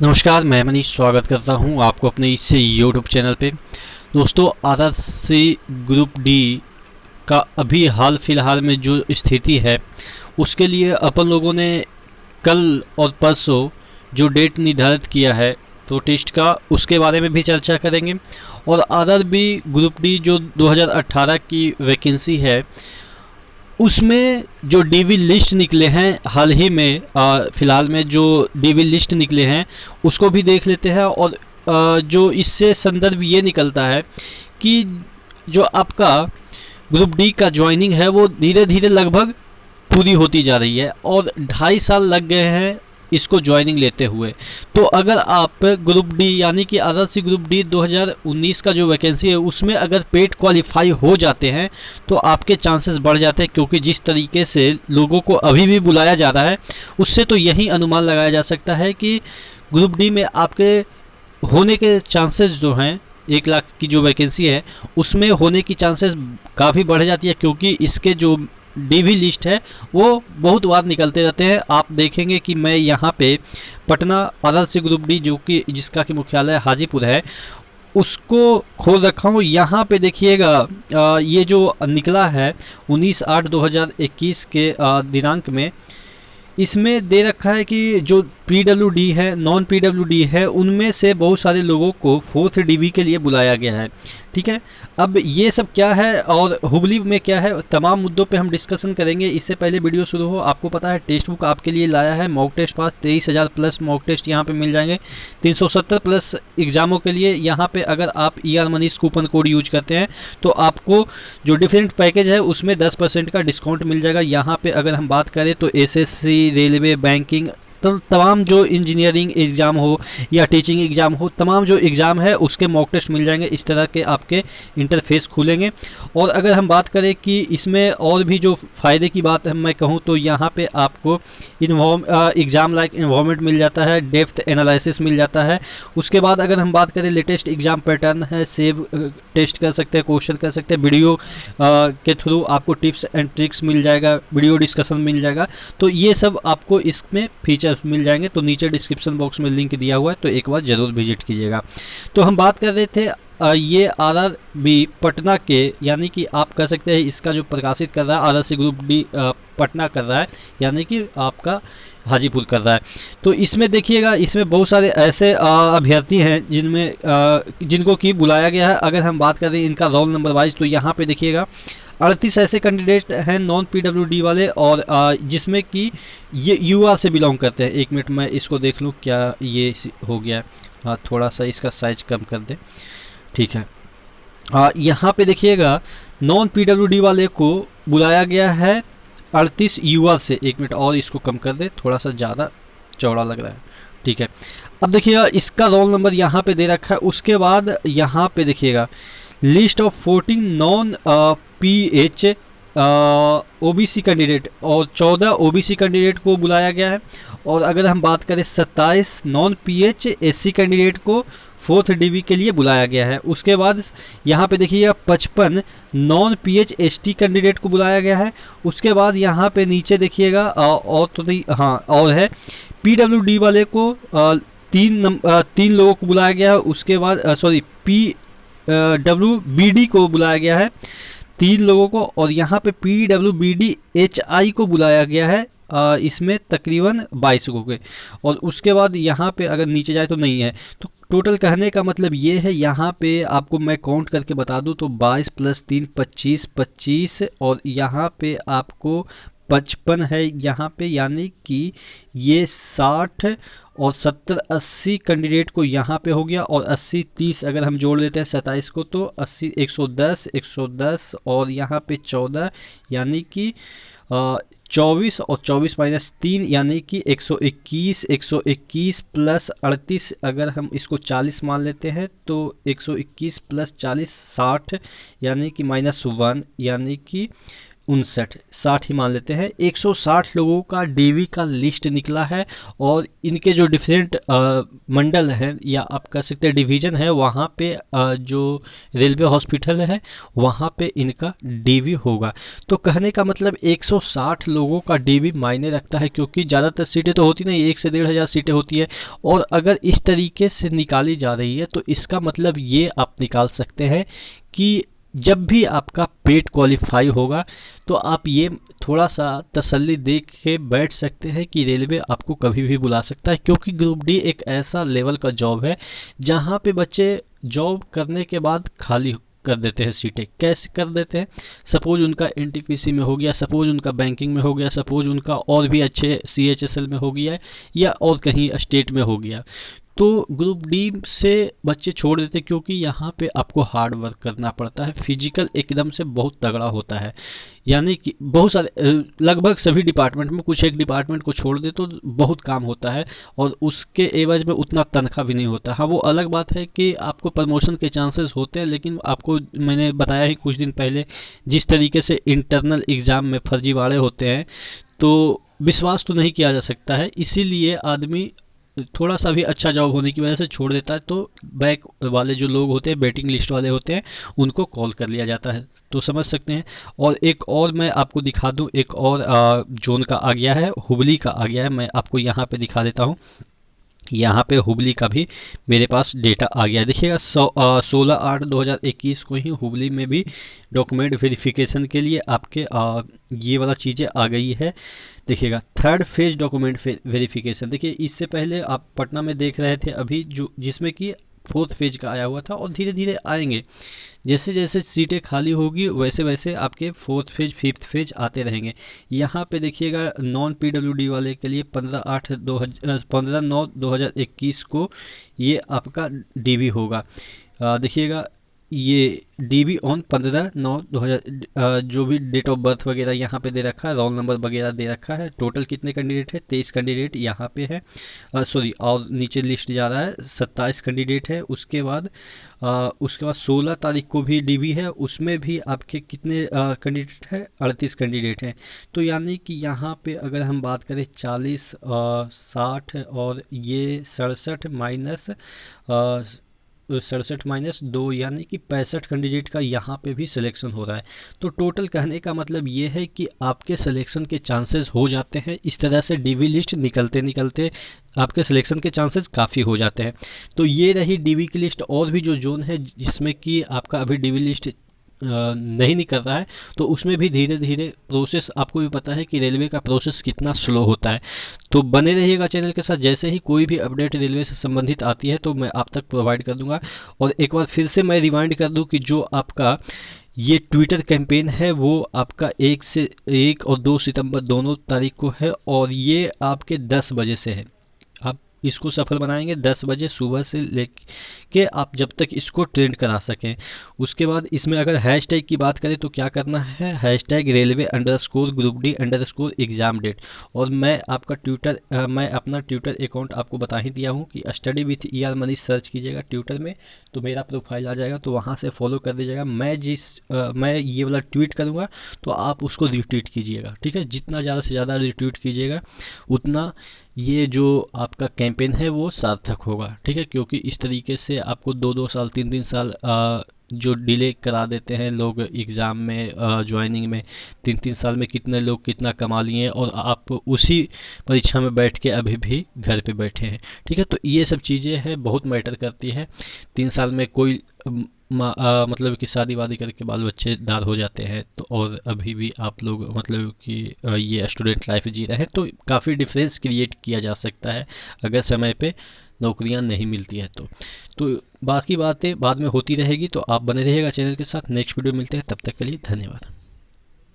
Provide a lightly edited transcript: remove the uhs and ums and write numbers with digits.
नमस्कार, मैं मनीष स्वागत करता हूं आपको अपने इस यूट्यूब चैनल पे। दोस्तों, आरआरसी ग्रुप डी का अभी हाल फिलहाल में जो स्थिति है उसके लिए अपन लोगों ने कल और परसों जो डेट निर्धारित किया है प्रोटेस्ट का, उसके बारे में भी चर्चा करेंगे। और आरआरबी ग्रुप डी जो 2018 की वैकेंसी है उसमें जो डीवी लिस्ट निकले हैं हाल ही में, फिलहाल में जो डीवी लिस्ट निकले हैं उसको भी देख लेते हैं। और जो इससे संदर्भ ये निकलता है कि जो आपका ग्रुप डी का ज्वाइनिंग है वो धीरे धीरे लगभग पूरी होती जा रही है और 2.5 साल लग गए हैं इसको ज्वाइनिंग लेते हुए। तो अगर आप ग्रुप डी यानी कि आरआरसी ग्रुप डी 2019 का जो वैकेंसी है उसमें अगर पेड क्वालिफाई हो जाते हैं तो आपके चांसेस बढ़ जाते हैं, क्योंकि जिस तरीके से लोगों को अभी भी बुलाया जा रहा है उससे तो यही अनुमान लगाया जा सकता है कि ग्रुप डी में आपके होने के चांसेस जो हैं, 1 लाख की जो वैकेंसी है उसमें होने की चांसेस काफ़ी बढ़ जाती है, क्योंकि इसके जो डीवी लिस्ट है वो बहुत बार निकलते रहते हैं। आप देखेंगे कि मैं यहाँ पे पटना आरआरसी ग्रुप डी जो कि जिसका कि मुख्यालय हाजीपुर है उसको खोल रखा हूँ। यहाँ पे देखिएगा ये जो निकला है 19/8/2021 के दिनांक में, इसमें दे रखा है कि जो पीडब्ल्यूडी है, नॉन पीडब्ल्यूडी है, उनमें से बहुत सारे लोगों को 4th डीवी के लिए बुलाया गया है। ठीक है, अब ये सब क्या है और हुबली में क्या है, तमाम मुद्दों पे हम डिस्कशन करेंगे। इससे पहले वीडियो शुरू हो, आपको पता है टेक्स्ट बुक आपके लिए लाया है mock test pass, 23,000 plus mock test यहाँ पे मिल जाएंगे। 370 प्लस एग्जामों के लिए यहाँ पे अगर आप ER Manish coupon code use करते हैं तो आपको जो डिफरेंट पैकेज है उसमें 10% का डिस्काउंट मिल जाएगा। यहाँ पे अगर हम बात करें तो SSC, रेलवे, बैंकिंग, तो तमाम जो इंजीनियरिंग एग्ज़ाम हो या टीचिंग एग्ज़ाम हो, तमाम जो एग्ज़ाम है उसके मॉक टेस्ट मिल जाएंगे। इस तरह के आपके इंटरफेस खुलेंगे। और अगर हम बात करें कि इसमें और भी जो फ़ायदे की बात है मैं कहूँ तो यहाँ पे आपको एग्ज़ाम लाइक इन्वॉल्वमेंट मिल जाता है, डेप्थ एनालिसिस मिल जाता है। उसके बाद अगर हम बात करें लेटेस्ट एग्ज़ाम पैटर्न है, सेव टेस्ट कर सकते हैं, क्वेश्चन कर सकते हैं, वीडियो के थ्रू आपको टिप्स एंड ट्रिक्स मिल जाएगा, वीडियो डिस्कशन मिल जाएगा। तो ये सब आपको इसमें फीचर्स मिल जाएंगे। तो नीचे डिस्क्रिप्शन बॉक्स में लिंक दिया हुआ है, तो एक बार ज़रूर विजिट कीजिएगा। तो हम बात कर रहे थे ये आरआरबी पटना के, यानी कि आप कह सकते हैं इसका जो प्रकाशित कर रहा है आरआरसी ग्रुप डी पटना कर रहा है, यानी कि आपका हाजीपुर कर रहा है। तो इसमें देखिएगा, इसमें बहुत सारे ऐसे अभ्यर्थी हैं जिनको कि बुलाया गया है। अगर हम बात करें इनका रोल नंबर वाइज तो यहाँ पे देखिएगा 38 ऐसे कैंडिडेट हैं नॉन पीडब्ल्यूडी वाले, और जिसमें कि ये यूआर से बिलोंग करते हैं। 1 मिनट मैं इसको देख लूँ क्या ये हो गया है। हाँ, थोड़ा सा इसका साइज कम कर दें। ठीक है, यहाँ पे देखिएगा नॉन पीडब्ल्यूडी वाले को बुलाया गया है 38 यूआर से। 1 मिनट और इसको कम कर दे, थोड़ा सा ज़्यादा चौड़ा लग रहा है। ठीक है, अब देखिएगा इसका रोल नंबर यहाँ पे दे रखा है। उसके बाद यहाँ पे देखिएगा list of 14 non PH OBC candidate और 14 OBC कैंडिडेट को बुलाया गया है। और अगर हम बात करें 27 नॉन PH SC कैंडिडेट को 4th DV के लिए बुलाया गया है। उसके बाद यहाँ पे देखिएगा 55 नॉन PH ST कैंडिडेट को बुलाया गया है। उसके बाद यहाँ पे नीचे देखिएगा और तो नहीं, हाँ और है PWD वाले को 3 लोगों को बुलाया गया है। उसके बाद PWBD को बुलाया गया है 3 लोगों को, और यहाँ पे PWBD HI को बुलाया गया है इसमें तकरीबन 22 लोगों के। और उसके बाद यहाँ पे अगर नीचे जाए तो नहीं है। तो टोटल कहने का मतलब ये है, यहाँ पे आपको मैं काउंट करके बता दूँ तो 22 + 3 25 और यहाँ पे आपको 55 है यहाँ पे, यानी कि ये 60 और 70 80 कैंडिडेट को यहाँ पे हो गया। और 80 30 अगर हम जोड़ लेते हैं 27 को तो 80 110 और यहाँ पे 14, यानी कि 24 और 24 - 3 यानी कि 121 121 + 38, अगर हम इसको 40 मान लेते हैं तो 121 + 40 60, यानी कि -1, यानी कि 59, 60 ही मान लेते हैं, 160 लोगों का डीवी का लिस्ट निकला है। और इनके जो डिफरेंट मंडल हैं या आप कह सकते हैं डिवीज़न है, वहाँ पे जो रेलवे हॉस्पिटल है वहाँ पे इनका डीवी होगा। तो कहने का मतलब 160 लोगों का डीवी मायने रखता है, क्योंकि ज़्यादातर सीटें तो होती नहीं, 1 से 1,500 सीटें होती है। और अगर इस तरीके से निकाली जा रही है तो इसका मतलब ये आप निकाल सकते हैं कि जब भी आपका पेट क्वालिफाई होगा तो आप ये थोड़ा सा तसल्ली दे के बैठ सकते हैं कि रेलवे आपको कभी भी बुला सकता है, क्योंकि ग्रुप डी एक ऐसा लेवल का जॉब है जहाँ पे बच्चे जॉब करने के बाद खाली कर देते हैं सीटें। कैसे कर देते हैं? सपोज उनका एनटीपीसी में हो गया, सपोज उनका बैंकिंग में हो गया, सपोज उनका और भी अच्छे सीएचएसएल में हो गया या और कहीं स्टेट में हो गया, तो ग्रुप डी से बच्चे छोड़ देते, क्योंकि यहाँ पे आपको हार्ड वर्क करना पड़ता है, फिजिकल एकदम से बहुत तगड़ा होता है। यानी कि बहुत सारे लगभग सभी डिपार्टमेंट में कुछ एक डिपार्टमेंट को छोड़ दे तो बहुत काम होता है, और उसके एवज में उतना तनख्वाह भी नहीं होता। हाँ, वो अलग बात है कि आपको प्रमोशन के चांसेस होते हैं, लेकिन आपको मैंने बताया ही कुछ दिन पहले जिस तरीके से इंटरनल एग्ज़ाम में फर्जीवाड़े होते हैं, तो विश्वास तो नहीं किया जा सकता है। इसीलिए आदमी थोड़ा सा भी अच्छा जॉब होने की वजह से छोड़ देता है, तो बैक वाले जो लोग होते हैं, वेटिंग लिस्ट वाले होते हैं, उनको कॉल कर लिया जाता है। तो समझ सकते हैं। और एक और मैं आपको दिखा दूं, एक और जोन का आ गया है, हुबली का आ गया है। मैं आपको यहाँ पे दिखा देता हूँ। यहाँ पे हुबली का भी मेरे पास डेटा आ गया है। देखिएगा 16/8/2021 को ही हुबली में भी डॉक्यूमेंट वेरिफिकेशन के लिए आपके ये वाला चीज़ें आ गई है। देखिएगा 3rd फेज डॉक्यूमेंट वेरिफिकेशन। देखिए इससे पहले आप पटना में देख रहे थे अभी, जो जिसमें कि 4th फेज का आया हुआ था, और धीरे धीरे आएंगे। जैसे जैसे सीटें खाली होगी वैसे वैसे आपके 4th फेज 5th फेज आते रहेंगे। यहाँ पे देखिएगा नॉन पीडब्ल्यूडी वाले के लिए 15/9/2021 को ये आपका डीवी होगा। देखिएगा ये डीबी ऑन 15/9/2000, जो भी डेट ऑफ बर्थ वगैरह यहाँ पे दे रखा है, रोल नंबर वगैरह दे रखा है। टोटल कितने कैंडिडेट है? 23 कैंडिडेट यहाँ पे है, सॉरी, और नीचे लिस्ट जा रहा है 27 कैंडिडेट है। उसके बाद 16 तारीख को भी डीबी है, उसमें भी आपके कितने कैंडिडेट है? 38 कैंडिडेट हैं। तो यानी कि यहाँ पे अगर हम बात करें 40, 60 और ये 67 -2 यानी कि 65 कैंडिडेट का यहाँ पे भी सिलेक्शन हो रहा है। तो टोटल कहने का मतलब ये है कि आपके सिलेक्शन के चांसेस हो जाते हैं। इस तरह से डीवी लिस्ट निकलते निकलते आपके सिलेक्शन के चांसेस काफ़ी हो जाते हैं। तो ये रही डीवी की लिस्ट। और भी जो जोन है जिसमें कि आपका अभी डीवी लिस्ट नहीं निकल रहा है, तो उसमें भी धीरे धीरे प्रोसेस, आपको भी पता है कि रेलवे का प्रोसेस कितना स्लो होता है। तो बने रहिएगा चैनल के साथ, जैसे ही कोई भी अपडेट रेलवे से संबंधित आती है तो मैं आप तक प्रोवाइड कर दूंगा। और एक बार फिर से मैं रिमाइंड कर दूं कि जो आपका ये ट्विटर कैंपेन है वो आपका 1 और 2 सितंबर दोनों तारीख को है, और ये आपके 10 बजे से है। आप इसको सफल बनाएंगे 10 बजे सुबह से लेके आप जब तक इसको ट्रेंड करा सकें। उसके बाद इसमें अगर हैशटैग की बात करें तो क्या करना है? Hashtag railway_group_d_exam date। और मैं अपना ट्विटर अकाउंट आपको बता ही दिया हूँ कि study with ER Manish search कीजिएगा ट्विटर में, तो मेरा प्रोफाइल आ जाएगा, तो वहाँ से फॉलो कर दीजिएगा। मैं ये वाला ट्वीट करूँगा तो आप उसको रिट्वीट कीजिएगा, ठीक है? जितना ज़्यादा से ज़्यादा रिट्वीट कीजिएगा उतना ये जो आपका कैंपेन है वो सार्थक होगा, ठीक है? क्योंकि इस तरीके से आपको 2-2 साल 3-3 साल जो डिले करा देते हैं लोग एग्ज़ाम में, ज्वाइनिंग में 3-3 साल में कितने लोग कितना कमा लिए, और आप उसी परीक्षा में बैठ के अभी भी घर पे बैठे हैं, ठीक है? तो ये सब चीज़ें हैं, बहुत मैटर करती है। 3 साल में कोई मतलब कि शादी वादी करके बाल बच्चेदार हो जाते हैं, तो और अभी भी आप लोग मतलब कि ये स्टूडेंट लाइफ जी रहे हैं, तो काफ़ी डिफरेंस क्रिएट किया जा सकता है अगर समय पे नौकरियां नहीं मिलती है तो बाकी बातें बाद में होती रहेगी। तो आप बने रहिएगा चैनल के साथ। नेक्स्ट वीडियो मिलते हैं, तब तक के लिए धन्यवाद।